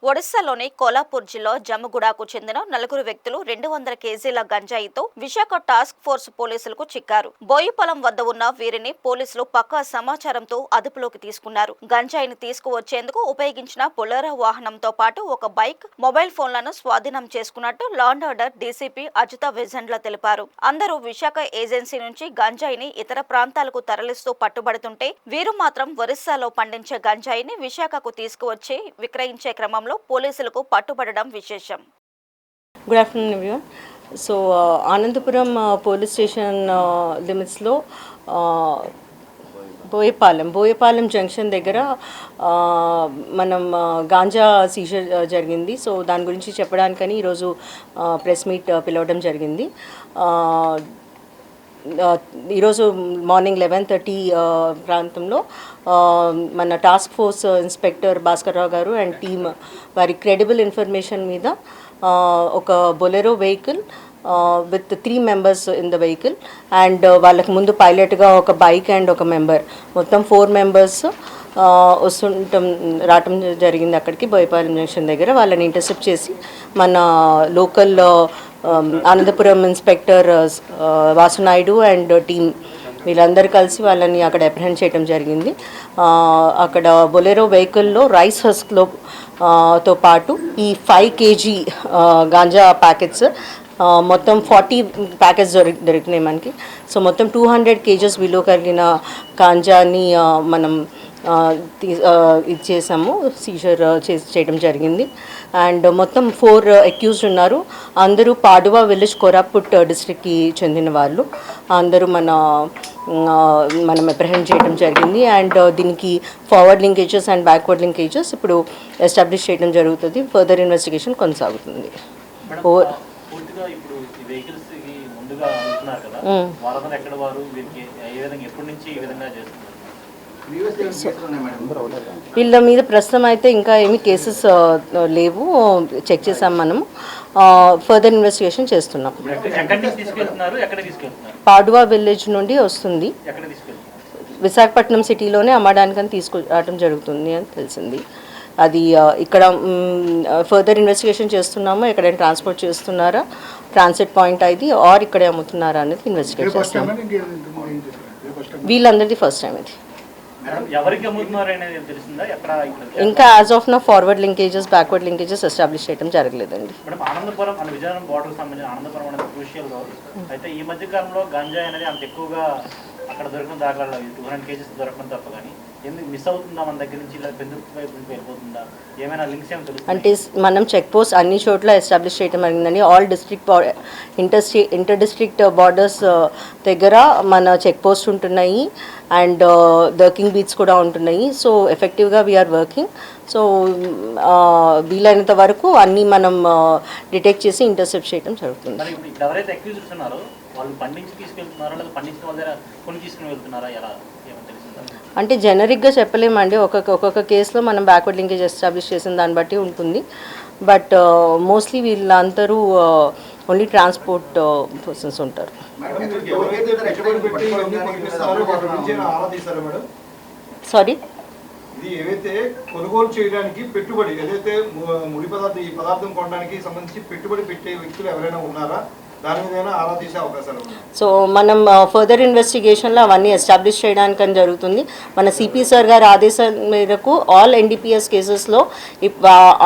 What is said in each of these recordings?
ఒడిశాలోని కోలాపూర్ జిల్లా జమ్మగూడకు చెందిన నలుగురు వ్యక్తులు 200 కేజీల గంజాయితో విశాఖ టాస్క్ ఫోర్స్ పోలీసులకు చిక్కారు. బోయిపాలెం వద్ద ఉన్న వీరిని పోలీసులు పక్కా సమాచారంతో అదుపులోకి తీసుకున్నారు. గంజాయిని తీసుకువచ్చేందుకు ఉపయోగించిన బొలెరో వాహనంతో పాటు ఒక బైక్, మొబైల్ ఫోన్లను స్వాధీనం చేసుకున్నట్టు law and order DCP Ajitha Vejendla తెలిపారు. అందరూ విశాఖ ఏజెన్సీ నుంచి గంజాయిని ఇతర ప్రాంతాలకు తరలిస్తూ పట్టుబడుతుంటే వీరు మాత్రం ఒరిస్సాలో పండించే గంజాయిని విశాఖకు తీసుకువచ్చి విక్రయించే క్రమంలో పోలీసులకు పట్టుబడడం విశేషం. Good afternoon everyone. So Anandapuram police station లిమిట్స్లో బోయపాలెం జంక్షన్ దగ్గర మనం గాంజా సీజర్ జరిగింది. సో దాని గురించి చెప్పడానికని ఈరోజు ప్రెస్ మీట్ పిలవడం జరిగింది. ఈరోజు మార్నింగ్ 11:30 ప్రాంతంలో మన టాస్క్ ఫోర్స్ ఇన్స్పెక్టర్ భాస్కర్రావు గారు అండ్ టీమ్ వారి క్రెడిబుల్ ఇన్ఫర్మేషన్ మీద ఒక Bolero vehicle with 3 members in the vehicle and వాళ్ళకి ముందు పైలట్గా ఒక బైక్ అండ్ ఒక మెంబర్, మొత్తం 4 members రావటం జరిగింది. అక్కడికి బోయపాలెం జంక్షన్ దగ్గర వాళ్ళని ఇంటర్సెప్ట్ చేసి మన local Anandapuram inspector Vasunaidu and team వీళ్ళందరూ కలిసి వాళ్ళని అక్కడ అప్రహెండ్ చేయడం జరిగింది. అక్కడ బొలెరో వెహికల్లో రైస్ హస్క్లో తో పాటు ఈ 5 kg గాంజా ప్యాకెట్స్, మొత్తం 40 ప్యాకెట్స్ దొరికినాయి మనకి. సో మొత్తం 200 kgs విలువ కలిగిన గాంజాని మనం ఇచ్చేసాము, సీజర్ చేయడం జరిగింది. అండ్ మొత్తం 4 అక్యూజ్డ్ ఉన్నారు. అందరూ పాడువా విలేజ్ కోరాపుట్ డిస్ట్రిక్ట్కి చెందిన వాళ్ళు. అందరూ మనం అప్రహెండ్ చేయడం జరిగింది. అండ్ దీనికి forward linkages and backward linkages ఇప్పుడు ఎస్టాబ్లిష్ చేయడం జరుగుతుంది. ఫర్దర్ ఇన్వెస్టిగేషన్ కొనసాగుతుంది. వీళ్ళ మీద ప్రస్తుతం అయితే ఇంకా ఏమి కేసెస్ లేవు, చెక్ చేసాం మనం. ఫర్దర్ ఇన్వెస్టిగేషన్ చేస్తున్నాం. పాడువా విలేజ్ నుండి వస్తుంది, విశాఖపట్నం సిటీలోనే అమ్మడానికని తీసుకురావడం జరుగుతుంది అని తెలిసింది. అది ఇక్కడ ఫర్దర్ ఇన్వెస్టిగేషన్ చేస్తున్నాము. ఎక్కడైనా ట్రాన్స్పోర్ట్ చేస్తున్నారా, ట్రాన్సిట్ పాయింట్ అది ఆర్ ఇక్కడే అమ్ముతున్నారా అనేది ఇన్వెస్టిగేట్ చేస్తాం. వీళ్ళందరిది ఫస్ట్ టైం ఇది. ఇంకా యాజ్ ఆఫ్ నా forward linkages, backward linkages establish చేయడం జరగలేదండి. ఈ మధ్య కాలంలో గంజాయి అనేది అంత ఎక్కువగా అక్కడ దొరికిన దాఖలాలు 200 kgs దొరకడం తప్ప కానీ ఎందుకు మిస్ అవుతుందా మన దగ్గర నుంచి, ఇలా వెళ్ళిపోతుందా, ఏమైనా లింక్స్ ఏమైనా తెలుసు? అంటే మనం చెక్ పోస్ట్ అన్ని చోట్ల ఎస్టాబ్లిష్ చేయడం జరిగిందండి. All district inter district borders దగ్గర మన చెక్ పోస్ట్ ఉంటున్నాయి అండ్ వర్కింగ్ బీట్స్ కూడా ఉంటున్నాయి. సో ఎఫెక్టివ్గా వీఆర్ వర్కింగ్. సో వీలైనంత వరకు అన్నీ మనం డిటెక్ట్ చేసి ఇంటర్సెప్ట్ చేయడం జరుగుతుంది. ఎవరైతే అక్యూజ్డ్స్ ఉన్నారో వాళ్ళు పండించి తీసుకెళ్తున్నారా లేదా పండించిన వాళ్ళ దగ్గర కొన్ని తీసుకుని వెళ్తున్నారా, ఎలా ఏమైనా తెలిసిందా? అంటే జనరిక్గా చెప్పలేమండి. ఒక్కొక్క కేసులో మనం బ్యాక్వర్డ్ లింకేజ్ ఎస్టాబ్లిష్ చేసిన దాన్ని బట్టి ఉంటుంది. బట్ మోస్ట్లీ వీళ్ళందరూ ఓన్లీ ట్రాన్స్పోర్ట్ పర్సన్స్ ఉంటారు. సారీ, ఏవైతే కొనుగోలు చేయడానికి పెట్టుబడి, ఏదైతే ముడి పదార్థం ఈ పదార్థం కొనడానికి సంబంధించి పెట్టుబడి పెట్టే వ్యక్తులు ఎవరైనా ఉన్నారా, దాని మీద ఆరా తీసే అవకాశాలు ఉన్నాయి? సో మనం ఫర్దర్ ఇన్వెస్టిగేషన్లో అవన్నీ ఎస్టాబ్లిష్ చేయడానికని జరుగుతుంది. మన సిపి సార్ గారి ఆదేశాల మేరకు ఆల్ ఎన్డీపీఎస్ కేసెస్లో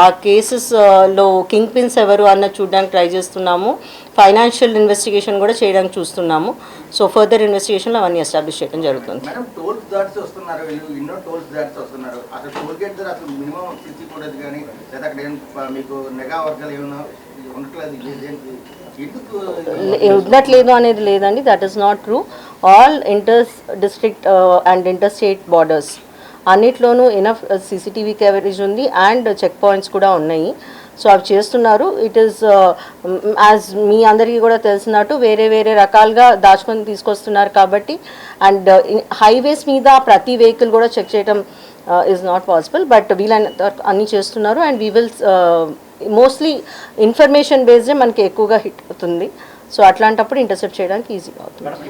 ఆ కేసెస్లో కింగ్ పిన్స్ ఎవరు అన్న చూడడానికి ట్రై చేస్తున్నాము. ఫైనాన్షియల్ ఇన్వెస్టిగేషన్ కూడా చేయడానికి చూస్తున్నాము. సో ఫర్దర్ ఇన్వెస్టిగేషన్లో అవన్నీ ఎస్టాబ్లిష్ చేయడం జరుగుతుంది. ఉండట్లేదు అనేది లేదండి, that is not true. All inter district and inter state borders అన్నిట్లోనూ ఎనఫ్ సీసీటీవీ కవరేజ్ ఉంది అండ్ చెక్ పాయింట్స్ కూడా ఉన్నాయి. సో అవి చేస్తున్నారు. ఇట్ ఈస్ యాజ్ మీ అందరికీ కూడా తెలిసినట్టు వేరే వేరే రకాలుగా దాచుకొని తీసుకొస్తున్నారు కాబట్టి, అండ్ హైవేస్ మీద ప్రతి వెహికల్ కూడా చెక్ చేయడం ఈజ్ నాట్ పాసిబుల్. బట్ వీళ్ళైనంత అన్నీ చేస్తున్నారు and we will mostly information బేస్డే మనకి ఎక్కువగా హిట్ అవుతుంది. సో అట్లాంటప్పుడు ఇంటర్సెప్ట్ చేయడానికి ఈజీగా అవుతుంది.